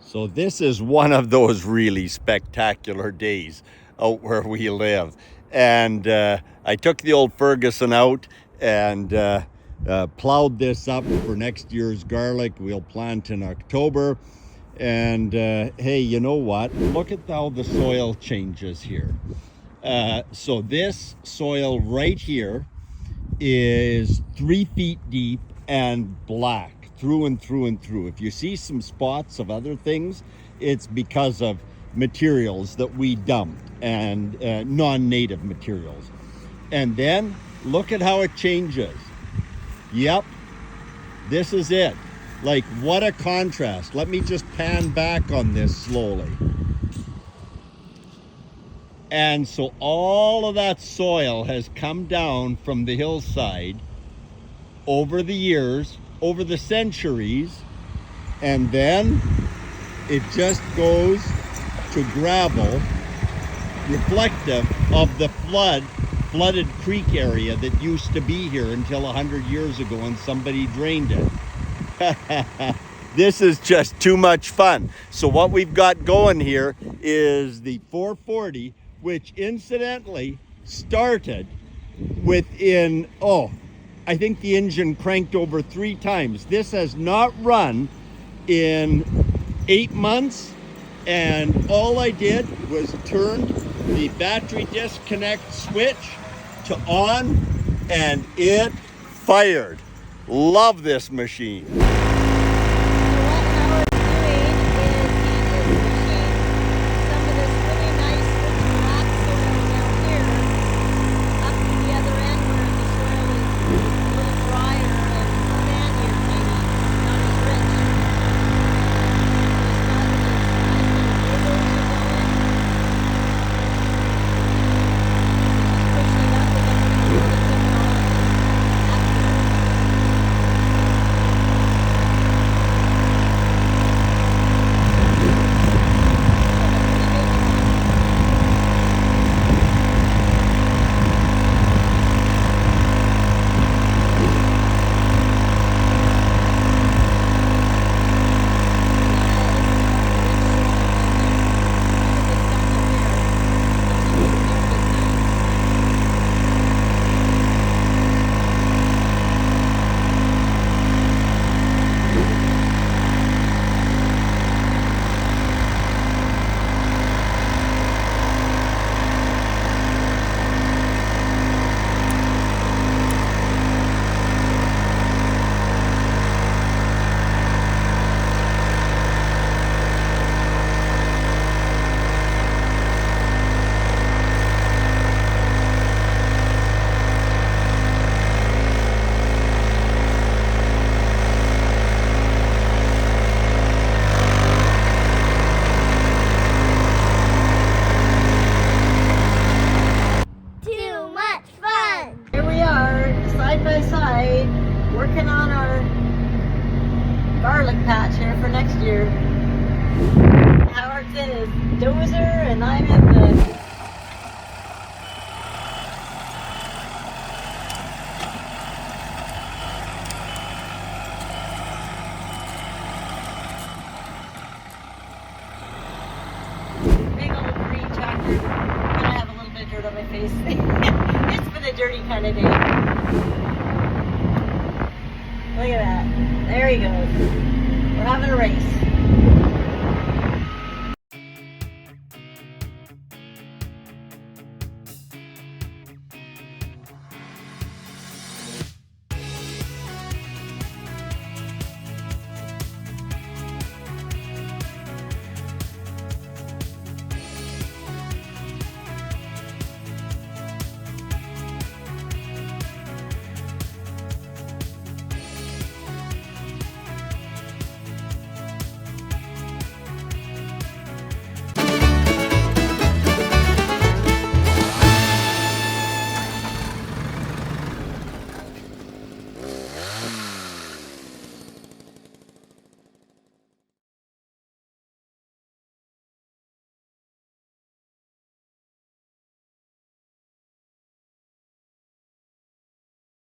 So this is one of those really spectacular days out where we live. And I took the old Ferguson out and plowed this up for next year's garlic. We'll plant in October. And hey, you know what? Look at how the soil changes here. So this soil right here is 3 feet deep and black through and through and through. If you see some spots of other things, it's because of materials that we dumped and non-native materials. And then look at how it changes. Yep, this is it. Like, what a contrast. Let me just pan back on this slowly. And so all of that soil has come down from the hillside over the years, over the centuries, and then it just goes to gravel, reflective of the flooded creek area that used to be here until 100 years ago and somebody drained it. This is just too much fun. So what we've got going here is the 440, which incidentally started within, I think the engine cranked over 3 times. This has not run in 8 months, and all I did was turn the battery disconnect switch to on, and it fired. Love this machine. Working on our garlic patch here for next year. Howard's in his dozer and I'm in the big old green tractor. I'm gonna have a little bit of dirt on my face. It's been a dirty kind of day. Look at that. There he goes. We're having a race.